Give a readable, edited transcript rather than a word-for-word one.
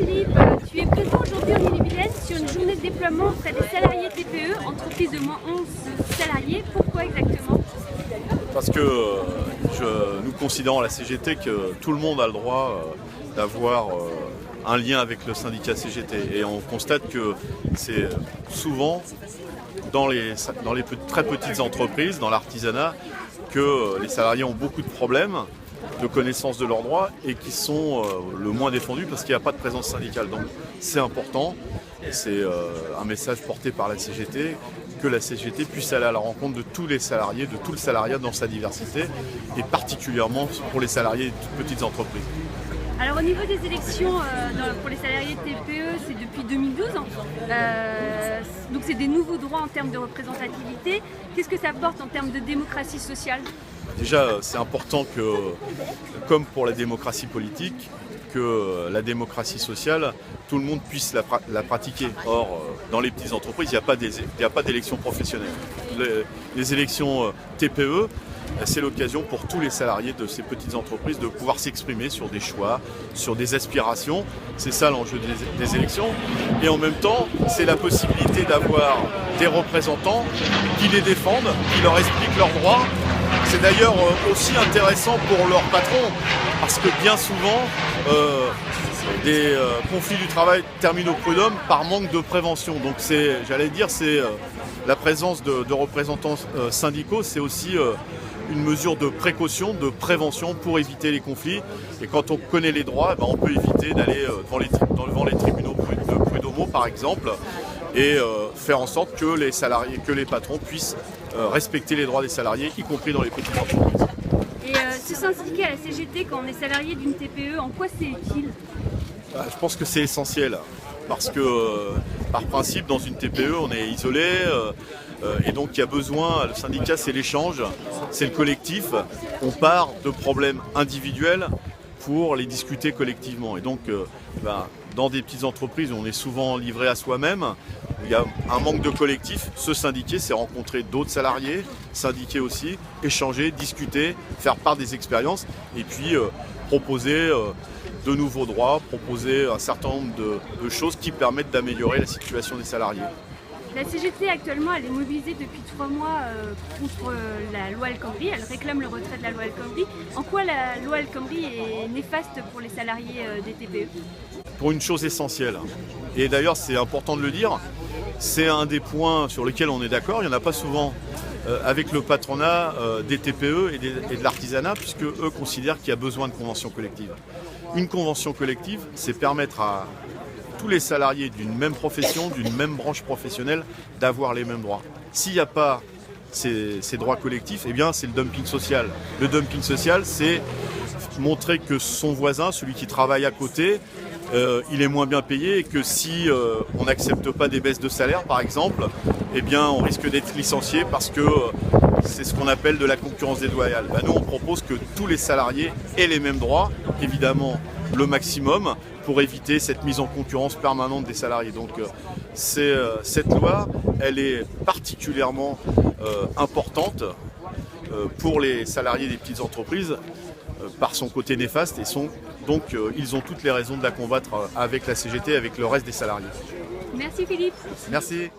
Philippe, tu es présent aujourd'hui en Ille-et-Vilaine sur une journée de déploiement auprès des salariés TPE, entreprise de moins 11 salariés. Pourquoi exactement? Parce que nous considérons à la CGT que tout le monde a le droit d'avoir un lien avec le syndicat CGT. Et on constate que c'est souvent dans les très petites entreprises, dans l'artisanat, que les salariés ont beaucoup de problèmes de connaissance de leurs droits et qui sont le moins défendus parce qu'il n'y a pas de présence syndicale. Donc c'est important, et c'est un message porté par la CGT, que la CGT puisse aller à la rencontre de tous les salariés, de tout le salariat dans sa diversité, et particulièrement pour les salariés des toutes petites entreprises. Alors au niveau des élections pour les salariés TPE, c'est depuis 2012, donc c'est des nouveaux droits en termes de représentativité. Qu'est-ce que ça apporte en termes de démocratie sociale? Déjà, c'est important que, comme pour la démocratie politique, que la démocratie sociale, tout le monde puisse la pratiquer. Or, dans les petites entreprises, il n'y a pas d'élection professionnelle. Les élections TPE, c'est l'occasion pour tous les salariés de ces petites entreprises de pouvoir s'exprimer sur des choix, sur des aspirations. C'est ça l'enjeu des élections. Et en même temps, c'est la possibilité d'avoir des représentants qui les défendent, qui leur expliquent leurs droits. C'est d'ailleurs aussi intéressant pour leurs patrons, parce que bien souvent, des conflits du travail terminent au prud'homme par manque de prévention. Donc c'est la présence de représentants syndicaux, c'est aussi une mesure de précaution, de prévention pour éviter les conflits. Et quand on connaît les droits, on peut éviter d'aller devant les tribunaux de prud'homo par exemple, et faire en sorte que les salariés, que les patrons puissent respecter les droits des salariés, y compris dans les petites entreprises. Et se syndiquer à la CGT quand on est salarié d'une TPE, en quoi c'est utile? Je pense que c'est essentiel, parce que par principe, dans une TPE, on est isolé, et donc il y a besoin, le syndicat c'est l'échange, c'est le collectif, on part de problèmes individuels pour les discuter collectivement. Et donc dans des petites entreprises où on est souvent livré à soi-même, il y a un manque de collectif. Se syndiquer, c'est rencontrer d'autres salariés, syndiquer aussi, échanger, discuter, faire part des expériences et puis proposer de nouveaux droits, proposer un certain nombre de choses qui permettent d'améliorer la situation des salariés. La CGT actuellement, elle est mobilisée depuis 3 mois contre la loi El Khomri. Elle réclame le retrait de la loi El Khomri. En quoi la loi El Khomri est néfaste pour les salariés des TPE? Pour une chose essentielle, et d'ailleurs c'est important de le dire, c'est un des points sur lesquels on est d'accord, il n'y en a pas souvent avec le patronat des TPE et de l'artisanat, puisque eux considèrent qu'il y a besoin de conventions collectives. Une convention collective, c'est permettre à tous les salariés d'une même profession, d'une même branche professionnelle, d'avoir les mêmes droits. S'il n'y a pas ces droits collectifs, eh bien c'est le dumping social. Le dumping social, c'est montrer que son voisin, celui qui travaille à côté, il est moins bien payé, et que si on n'accepte pas des baisses de salaire par exemple, eh bien on risque d'être licencié parce que c'est ce qu'on appelle de la concurrence déloyale. Nous on propose que tous les salariés aient les mêmes droits, évidemment le maximum, pour éviter cette mise en concurrence permanente des salariés. Donc cette loi, elle est particulièrement importante pour les salariés des petites entreprises, par son côté néfaste, et donc ils ont toutes les raisons de la combattre avec la CGT, avec le reste des salariés. Merci Philippe. Merci.